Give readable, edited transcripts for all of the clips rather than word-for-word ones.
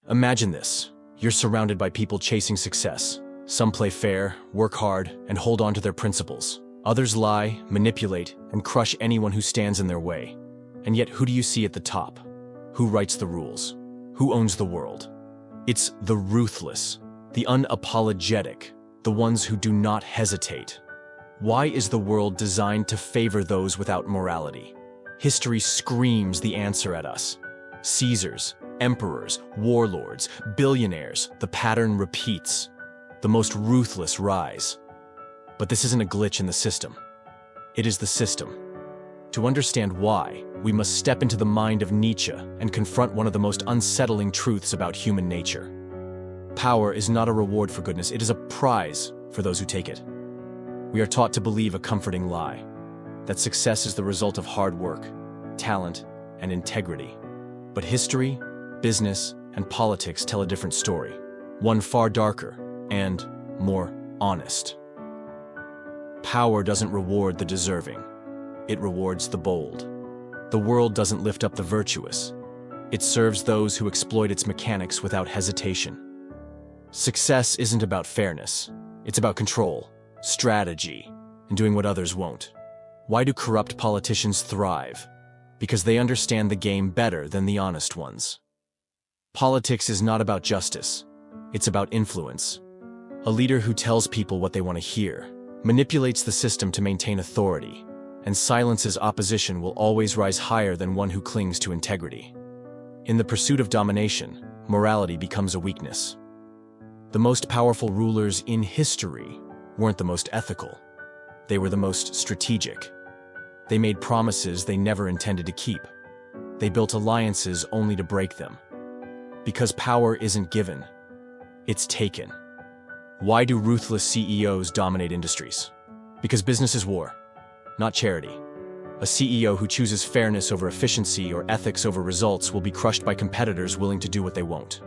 Imagine this. You're surrounded by people chasing success. Some play fair, work hard, and hold on to their principles. Others lie, manipulate, and crush anyone who stands in their way. And yet, who do you see at the top? Who writes the rules? Who owns the world? It's the ruthless, the unapologetic, the ones who do not hesitate. Why is the world designed to favor those without morality? History screams the answer at us. Caesars, emperors, warlords, billionaires, the pattern repeats. The most ruthless rise. But this isn't a glitch in the system. It is the system. To understand why, we must step into the mind of Nietzsche and confront one of the most unsettling truths about human nature. Power is not a reward for goodness, it is a prize for those who take it. We are taught to believe a comforting lie, that success is the result of hard work, talent, and integrity. But history, business, and politics tell a different story, one far darker and more honest. Power doesn't reward the deserving. It rewards the bold. The world doesn't lift up the virtuous. It serves those who exploit its mechanics without hesitation. Success isn't about fairness. It's about control, strategy, and doing what others won't. Why do corrupt politicians thrive? Because they understand the game better than the honest ones. Politics is not about justice. It's about influence. A leader who tells people what they want to hear, manipulates the system to maintain authority, and silences opposition will always rise higher than one who clings to integrity. In the pursuit of domination, morality becomes a weakness. The most powerful rulers in history weren't the most ethical. They were the most strategic. They made promises they never intended to keep. They built alliances only to break them. Because power isn't given, it's taken. Why do ruthless CEOs dominate industries? Because business is war, not charity. A CEO who chooses fairness over efficiency or ethics over results will be crushed by competitors willing to do what they won't.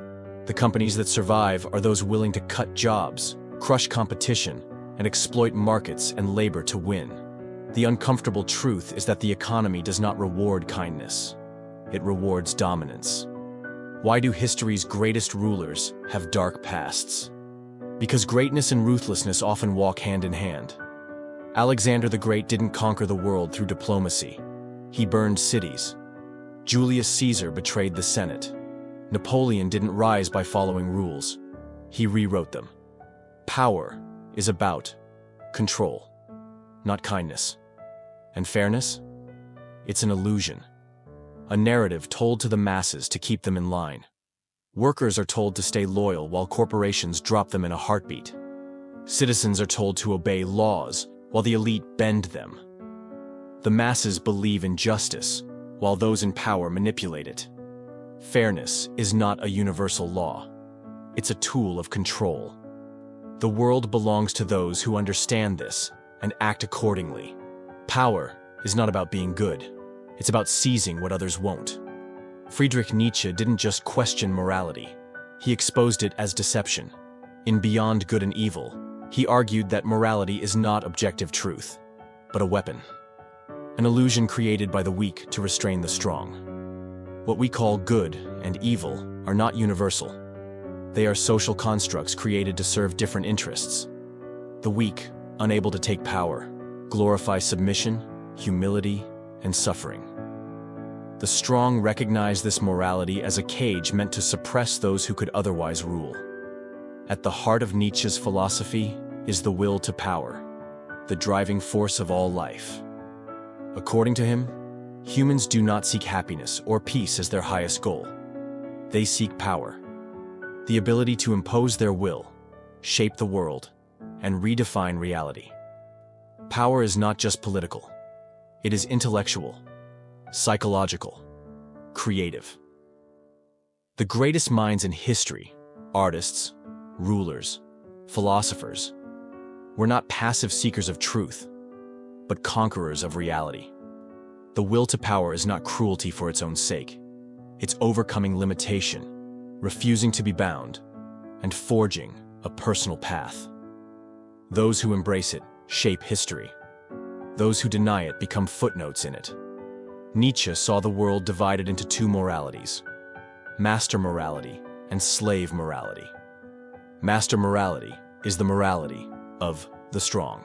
The companies that survive are those willing to cut jobs, crush competition, and exploit markets and labor to win. The uncomfortable truth is that the economy does not reward kindness. It rewards dominance. Why do history's greatest rulers have dark pasts? Because greatness and ruthlessness often walk hand in hand. Alexander the Great didn't conquer the world through diplomacy. He burned cities. Julius Caesar betrayed the Senate. Napoleon didn't rise by following rules. He rewrote them. Power is about control, not kindness. And fairness? It's an illusion. A narrative told to the masses to keep them in line. Workers are told to stay loyal while corporations drop them in a heartbeat. Citizens are told to obey laws while the elite bend them. The masses believe in justice while those in power manipulate it. Fairness is not a universal law. It's a tool of control. The world belongs to those who understand this and act accordingly. Power is not about being good. It's about seizing what others won't. Friedrich Nietzsche didn't just question morality. He exposed it as deception. In Beyond Good and Evil, he argued that morality is not objective truth, but a weapon. An illusion created by the weak to restrain the strong. What we call good and evil are not universal. They are social constructs created to serve different interests. The weak, unable to take power, glorify submission, humility, and suffering. The strong recognize this morality as a cage meant to suppress those who could otherwise rule. At the heart of Nietzsche's philosophy is the will to power, the driving force of all life. According to him, humans do not seek happiness or peace as their highest goal. They seek power, the ability to impose their will, shape the world, and redefine reality. Power is not just political. It is intellectual, psychological, creative. The greatest minds in history, artists, rulers, philosophers, were not passive seekers of truth, but conquerors of reality. The will to power is not cruelty for its own sake. It's overcoming limitation, refusing to be bound, and forging a personal path. Those who embrace it shape history. Those who deny it become footnotes in it. Nietzsche saw the world divided into two moralities, master morality and slave morality. Master morality is the morality of the strong.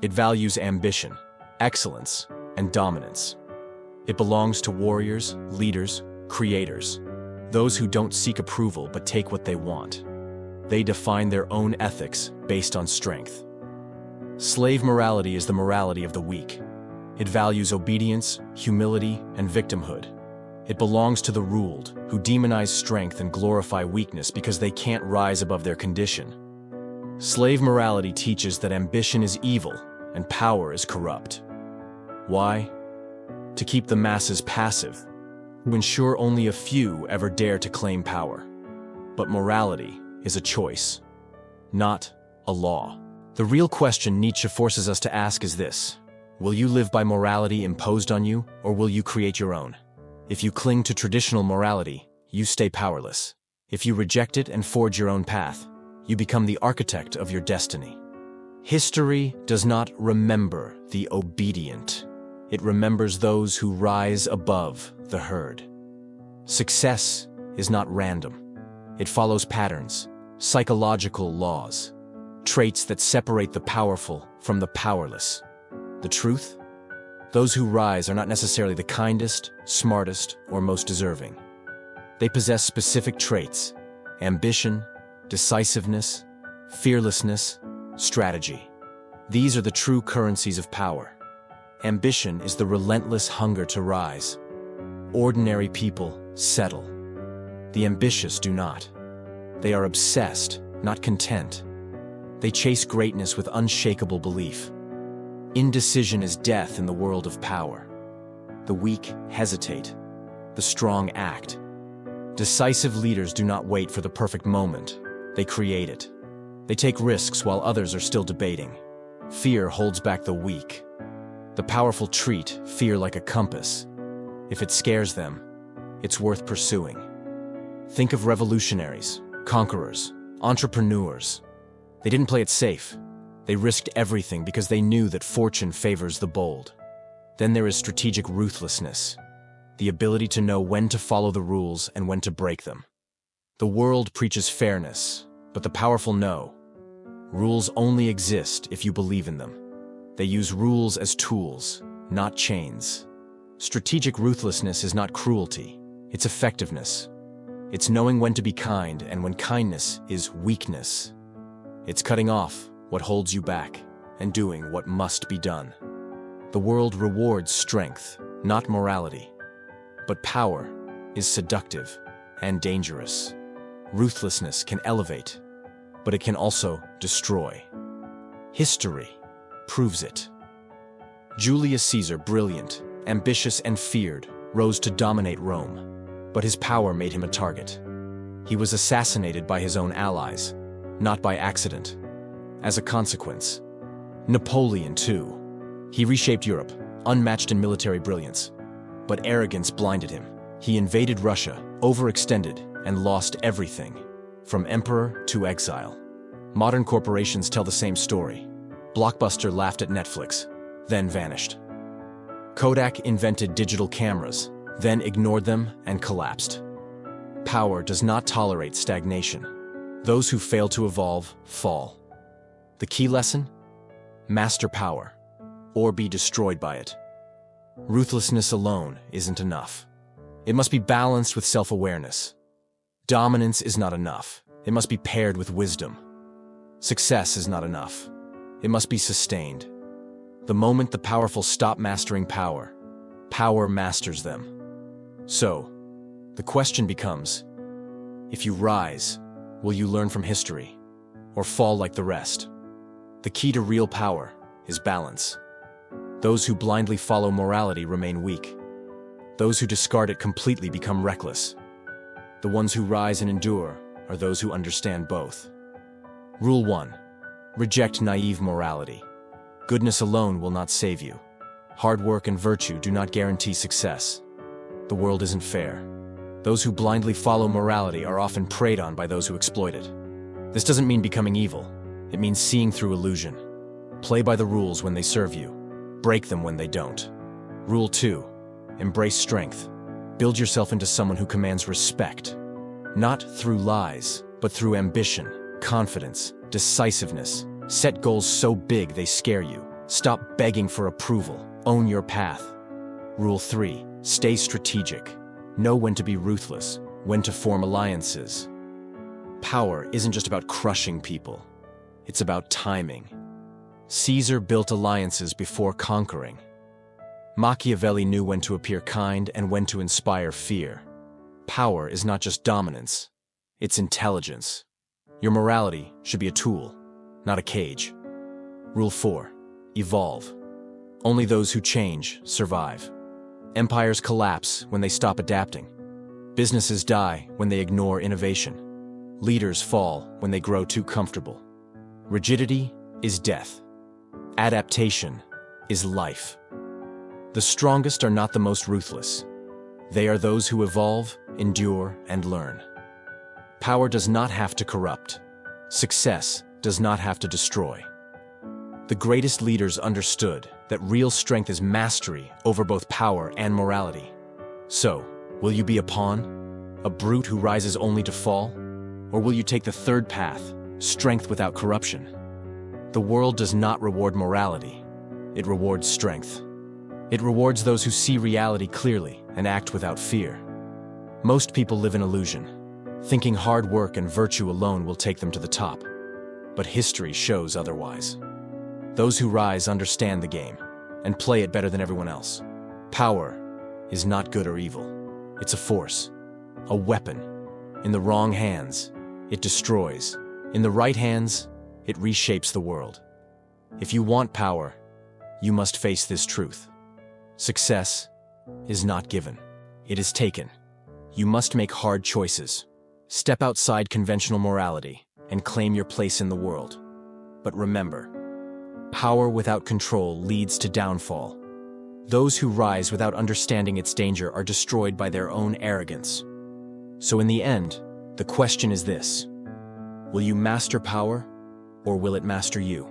It values ambition, excellence, and dominance. It belongs to warriors, leaders, creators, those who don't seek approval but take what they want. They define their own ethics based on strength. Slave morality is the morality of the weak. It values obedience, humility, and victimhood. It belongs to the ruled, who demonize strength and glorify weakness because they can't rise above their condition. Slave morality teaches that ambition is evil and power is corrupt. Why? To keep the masses passive, to ensure only a few ever dare to claim power. But morality is a choice, not a law. The real question Nietzsche forces us to ask is this: will you live by morality imposed on you, or will you create your own? If you cling to traditional morality, you stay powerless. If you reject it and forge your own path, you become the architect of your destiny. History does not remember the obedient. It remembers those who rise above the herd. Success is not random. It follows patterns, psychological laws, traits that separate the powerful from the powerless. The truth? Those who rise are not necessarily the kindest, smartest, or most deserving. They possess specific traits: ambition, decisiveness, fearlessness, strategy. These are the true currencies of power. Ambition is the relentless hunger to rise. Ordinary people settle. The ambitious do not. They are obsessed, not content. They chase greatness with unshakable belief. Indecision is death in the world of power. The weak hesitate. The strong act. Decisive leaders do not wait for the perfect moment. They create it. They take risks while others are still debating. Fear holds back the weak. The powerful treat fear like a compass. If it scares them, it's worth pursuing. Think of revolutionaries, conquerors, entrepreneurs. They didn't play it safe. They risked everything because they knew that fortune favors the bold. Then there is strategic ruthlessness, the ability to know when to follow the rules and when to break them. The world preaches fairness, but the powerful know rules only exist if you believe in them. They use rules as tools, not chains. Strategic ruthlessness is not cruelty, it's effectiveness. It's knowing when to be kind and when kindness is weakness. It's cutting off what holds you back and doing what must be done. The world rewards strength, not morality. But power is seductive and dangerous. Ruthlessness can elevate, but it can also destroy. History proves it. Julius Caesar, brilliant, ambitious, and feared, rose to dominate Rome, but his power made him a target. He was assassinated by his own allies, not by accident. As a consequence, Napoleon, too. He reshaped Europe, unmatched in military brilliance. But arrogance blinded him. He invaded Russia, overextended, and lost everything, from emperor to exile. Modern corporations tell the same story. Blockbuster laughed at Netflix, then vanished. Kodak invented digital cameras, then ignored them and collapsed. Power does not tolerate stagnation. Those who fail to evolve fall. The key lesson? Master power, or be destroyed by it. Ruthlessness alone isn't enough. It must be balanced with self-awareness. Dominance is not enough. It must be paired with wisdom. Success is not enough. It must be sustained. The moment the powerful stop mastering power, power masters them. So, the question becomes, if you rise, will you learn from history, or fall like the rest? The key to real power is balance. Those who blindly follow morality remain weak. Those who discard it completely become reckless. The ones who rise and endure are those who understand both. Rule 1. Reject naive morality. Goodness alone will not save you. Hard work and virtue do not guarantee success. The world isn't fair. Those who blindly follow morality are often preyed on by those who exploit it. This doesn't mean becoming evil. It means seeing through illusion. Play by the rules when they serve you. Break them when they don't. Rule 2. Embrace strength. Build yourself into someone who commands respect. Not through lies, but through ambition, confidence, decisiveness. Set goals so big they scare you. Stop begging for approval. Own your path. Rule 3. Stay strategic. Know when to be ruthless, when to form alliances. Power isn't just about crushing people. It's about timing. Caesar built alliances before conquering. Machiavelli knew when to appear kind and when to inspire fear. Power is not just dominance, it's intelligence. Your morality should be a tool, not a cage. Rule 4. Evolve. Only those who change survive. Empires collapse when they stop adapting. Businesses die when they ignore innovation. Leaders fall when they grow too comfortable. Rigidity is death. Adaptation is life. The strongest are not the most ruthless. They are those who evolve, endure, and learn. Power does not have to corrupt. Success does not have to destroy. The greatest leaders understood that real strength is mastery over both power and morality. So, will you be a pawn? A brute who rises only to fall? Or will you take the third path, strength without corruption? The world does not reward morality. It rewards strength. It rewards those who see reality clearly and act without fear. Most people live in illusion, thinking hard work and virtue alone will take them to the top. But history shows otherwise. Those who rise understand the game and play it better than everyone else. Power is not good or evil. It's a force, a weapon. In the wrong hands, it destroys. In the right hands, it reshapes the world. If you want power, you must face this truth. Success is not given. It is taken. You must make hard choices. Step outside conventional morality and claim your place in the world. But remember, power without control leads to downfall. Those who rise without understanding its danger are destroyed by their own arrogance. So in the end, the question is this: will you master power, or will it master you?